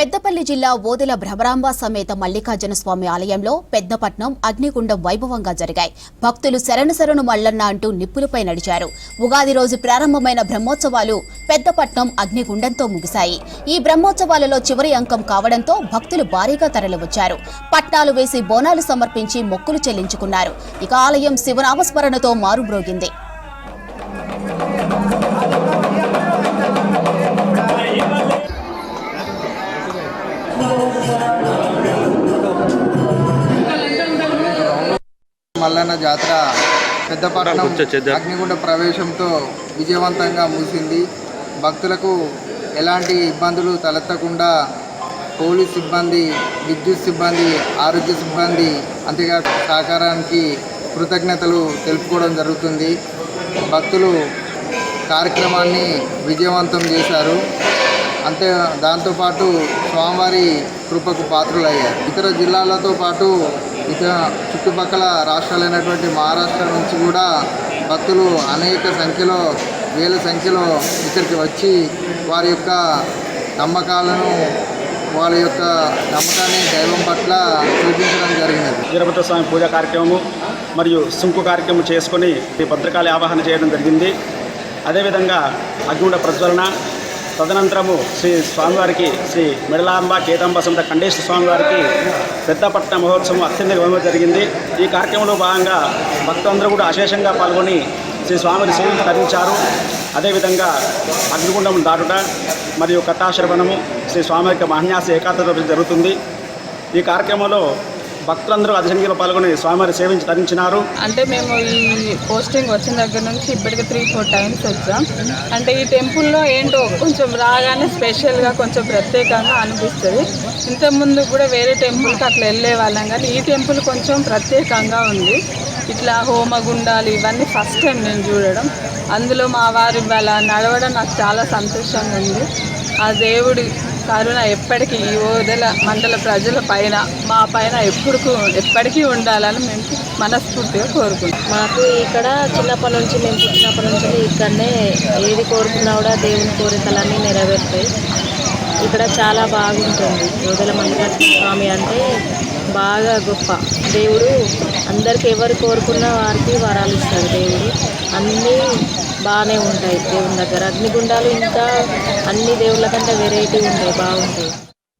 పెద్దపల్లి జిల్లా ఓదెల భ్రమరాంబ సమేత మల్లికార్జున స్వామి ఆలయంలో పెద్దపట్నం అగ్నిగుండం వైభవంగా జరిగాయి. భక్తులు శరణు మల్లన్న అంటూ నిప్పులపై నడిచారు. ఉగాది రోజు ప్రారంభమైన బ్రహ్మోత్సవాలు పెద్దపట్నం అగ్నిగుండంతో ముగిశాయి. ఈ బ్రహ్మోత్సవాలలో చివరి అంకం కావడంతో భక్తులు భారీగా తరలివచ్చారు. పట్నాలు వేసి బోనాలు సమర్పించి మొక్కులు చెల్లించుకున్నారు. ఇక ఆలయం శివనామస్మరణతో మారుమ్రోగింది. మల్లన్న జాతర పెద్దపట్నం అగ్నిగుండ ప్రవేశంతో విజయవంతంగా ముగిసింది. భక్తులకు ఎలాంటి ఇబ్బందులు తలెత్తకుండా పోలీస్ సిబ్బంది, విద్యుత్ సిబ్బంది, ఆరోగ్య సిబ్బంది అంతేకాక సహకారానికి కృతజ్ఞతలు తెలుపుకోవడం జరుగుతుంది. భక్తులు కార్యక్రమాన్ని విజయవంతం చేశారు. అంతే దాంతోపాటు స్వామివారి కృపకు పాత్రులయ్యారు. ఇతర జిల్లాలతో పాటు ఇతర చుట్టుపక్కల రాష్ట్రాలైనటువంటి మహారాష్ట్ర నుంచి కూడా భక్తులు అనేక సంఖ్యలో, వేల సంఖ్యలో ఇక్కడికి వచ్చి వారి యొక్క నమ్మకాలను, వాళ్ళ యొక్క నమ్మకాన్ని దైవం పట్ల చూపించడం జరిగినది. వీరభద్ర స్వామి పూజా కార్యక్రమము మరియు సుంకు కార్యక్రమం చేసుకొని భద్రకాళి ఆవాహన చేయడం జరిగింది. అదేవిధంగా అగ్నిగుండ ప్రజ్వలన తదనంతరము శ్రీ స్వామివారికి శ్రీ మెడలాంబ కేతాంబ సమేత ఖండేశ్వర స్వామివారికి పెద్దపట్నం మహోత్సవం అత్యంత వైభవంగా జరిగింది. ఈ కార్యక్రమంలో భాగంగా భక్తులందరూ కూడా అశేషంగా పాల్గొని శ్రీ స్వామిని సేవలు తరించారు. అదేవిధంగా అగ్నిగుండం దాటుట మరియు కథాశ్రవణము శ్రీ స్వామివారికి మహాన్యాస ఏకాగ్రత జరుగుతుంది. ఈ కార్యక్రమంలో భక్తులందరూ అధిక సంఖ్యలో పాల్గొని స్వామివారి సేవించి తరించినారు. అంటే మేము ఈ పోస్టింగ్ వచ్చిన దగ్గర నుంచి ఇప్పటికి 3-4 టైమ్స్ వచ్చాం. అంటే ఈ టెంపుల్లో ఏంటో కొంచెం రాగానే స్పెషల్గా కొంచెం ప్రత్యేకంగా అనిపిస్తుంది. ఇంతకుముందు కూడా వేరే టెంపుల్కి అట్లా వెళ్ళే వాళ్ళం, కానీ ఈ టెంపుల్ కొంచెం ప్రత్యేకంగా ఉంది. ఇట్లా హోమగుండాలు ఇవన్నీ ఫస్ట్ టైం నేను చూడడం. అందులో మా వారి వాళ్ళ నడవడం నాకు చాలా సంతోషంగా ఉంది. ఆ దేవుడి కరుణ ఎప్పటికీ ఈ ఓదెల మండల ప్రజల పైన, మా పైన ఎప్పటికీ ఉండాలని మేము మనస్ఫూర్తిగా కోరుకుంటాం. మాకు ఇక్కడ చిన్నప్పటి నుంచి, మేము పుట్టినప్పటి నుంచి ఇక్కడనే ఏది కోరుకున్నా కూడా దేవుని కోరికలన్నీ నెరవేరుతాయి. ఇక్కడ చాలా బాగుంటుంది. ఓదెల మల్లికార్జున స్వామి అంటే బాగా గొప్ప దేవుడు. అందరికి ఎవరు కోరుకున్న వారికి వరాలు ఇస్తాడు దేవుడు. అన్నీ బాగానే ఉంటాయి దేవుని దగ్గర. అగ్నిగుండాలు ఇంకా అన్ని దేవుళ్ళ కంటే వెరైటీ ఉంటాయి, బాగుంటాయి.